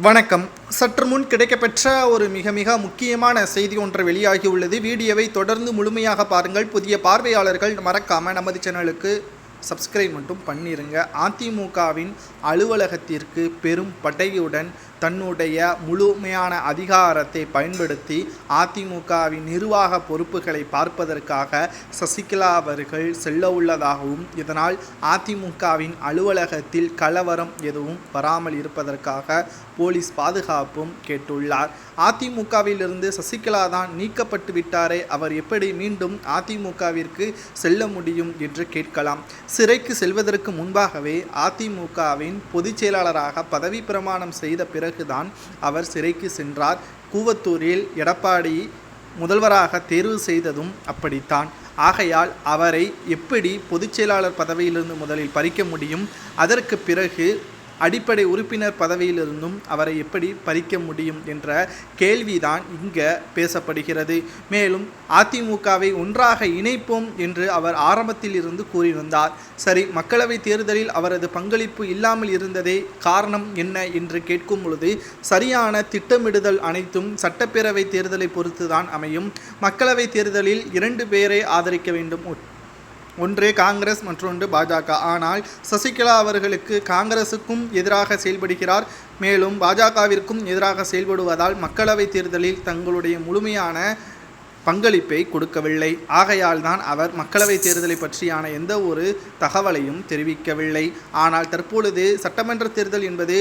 வணக்கம். சற்று முன் கிடைக்கப்பெற்ற ஒரு மிக மிக முக்கியமான செய்தி ஒன்று வெளியாகியுள்ளது. வீடியோவை தொடர்ந்து முழுமையாக பாருங்கள். புதிய பார்வையாளர்கள் மறக்காமல் நமது சேனலுக்கு சப்ஸ்கிரைப் மட்டும் பண்ணிருங்க. அதிமுகவின் அலுவலகத்திற்கு பெரும் படையுடன் தன்னுடைய முழுமையான அதிகாரத்தை பயன்படுத்தி அதிமுகவின் நிர்வாக பொறுப்புகளை பார்ப்பதற்காக சசிகலா அவர்கள் செல்ல உள்ளதாகவும், இதனால் அதிமுகவின் அலுவலகத்தில் கலவரம் எதுவும் வராமல் இருப்பதற்காக போலீஸ் பாதுகாப்பும் கேட்டுள்ளார். அதிமுகவிலிருந்து சசிகலா தான் நீக்கப்பட்டு விட்டாரே, அவர் எப்படி மீண்டும் அதிமுகவிற்கு செல்ல முடியும் என்று கேட்கலாம். சிறைக்கு செல்வதற்கு முன்பாகவே அதிமுகவின் பொதுச் செயலாளராக பதவி பிரமாணம் செய்த பிறகுதான் அவர் சிறைக்கு சென்றார். கூவத்தூரில் எடப்பாடி முதல்வராக தேர்வு செய்ததும் அப்படித்தான். ஆகையால் அவரை எப்படி பொதுச் செயலாளர் பதவியிலிருந்து முதலில் பறிக்க முடியும்? அதற்கு பிறகு அடிப்படை உறுப்பினர் பதவியிலிருந்தும் அவரை எப்படி பறிக்க முடியும் என்ற கேள்விதான் இங்கே பேசப்படுகிறது. மேலும் அதிமுகவை ஒன்றாக இணைப்போம் என்று அவர் ஆரம்பத்தில் இருந்து கூறியிருந்தார். சரி, மக்களவைத் தேர்தலில் அவரது பங்களிப்பு இல்லாமல் இருந்ததே காரணம் என்ன என்று கேட்கும் பொழுது, சரியான திட்டமிடுதல் அனைத்தும் சட்டப்பேரவை தேர்தலை பொறுத்துதான் அமையும். மக்களவைத் தேர்தலில் 2 பேரை ஆதரிக்க வேண்டும், ஒன்று காங்கிரஸ், மற்றொன்று பாஜக. ஆனால் சசிகலா அவர்களுக்கு காங்கிரசுக்கும் எதிராக செயல்படுகிறார், மேலும் பாஜகவிற்கும் எதிராக செயல்படுவதால் மக்களவைத் தேர்தலில் தங்களுடைய முழுமையான பங்களிப்பை கொடுக்கவில்லை. ஆகையால் தான் அவர் மக்களவைத் தேர்தலை பற்றியான எந்த ஒரு தகவலையும் தெரிவிக்கவில்லை. ஆனால் தற்பொழுது சட்டமன்ற தேர்தல் என்பது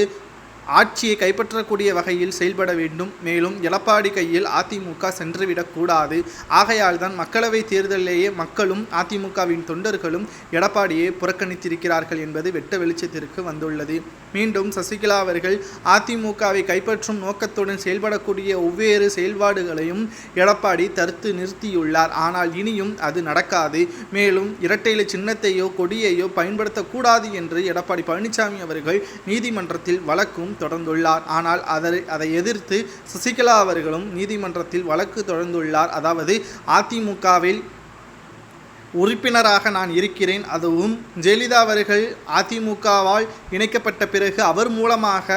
ஆட்சியை கைப்பற்றக்கூடிய வகையில் செயல்பட வேண்டும். மேலும் எடப்பாடி கையில் அதிமுக சென்றுவிடக்கூடாது. ஆகையால் தான் மக்களவை தேர்தலிலேயே மக்களும் அதிமுகவின் தொண்டர்களும் எடப்பாடியை புறக்கணித்திருக்கிறார்கள் என்பது வெட்ட வெளிச்சத்திற்கு வந்துள்ளது. மீண்டும் சசிகலா அவர்கள் அதிமுகவை கைப்பற்றும் நோக்கத்துடன் செயல்படக்கூடிய ஒவ்வேறு செயல்பாடுகளையும் எடப்பாடி தடுத்து நிறுத்தியுள்ளார். ஆனால் இனியும் அது நடக்காது. மேலும் இரட்டை இலை சின்னத்தையோ கொடியையோ பயன்படுத்தக்கூடாது என்று எடப்பாடி பழனிசாமி அவர்கள் நீதிமன்றத்தில் வழக்கும் தொடர்ந்துள்ளார். ஆனால் அதை எதிர்த்து சசிகலா அவர்களும் நீதிமன்றத்தில் வழக்கு தொடர்ந்துள்ளார். அதாவது அதிமுகவில் உறுப்பினராக நான் இருக்கிறேன், அதுவும் ஜெயலலிதா அவர்கள் அதிமுகவால் இணைக்கப்பட்ட பிறகு அவர் மூலமாக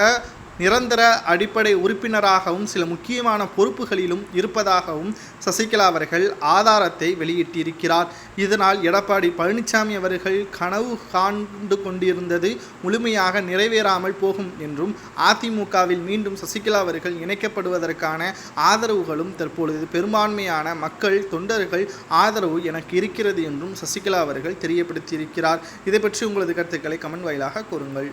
நிரந்தர அடிப்படை உறுப்பினராகவும் சில முக்கியமான பொறுப்புகளிலும் இருப்பதாகவும் சசிகலா அவர்கள் ஆதாரத்தை வெளியிட்டிருக்கிறார். இதனால் எடப்பாடி பழனிசாமி அவர்கள் கனவு காண்டு கொண்டிருந்தது முழுமையாக நிறைவேறாமல் போகும் என்றும், அதிமுகவில் மீண்டும் சசிகலா அவர்கள் இணைக்கப்படுவதற்கான ஆதரவுகளும் தற்பொழுது பெரும்பான்மையான மக்கள் தொண்டர்கள் ஆதரவு எனக்கு இருக்கிறது என்றும் சசிகலா அவர்கள் தெரியப்படுத்தியிருக்கிறார். இதை பற்றி உங்களது கருத்துக்களை கமெண்ட் வாயிலாக கூறுங்கள்.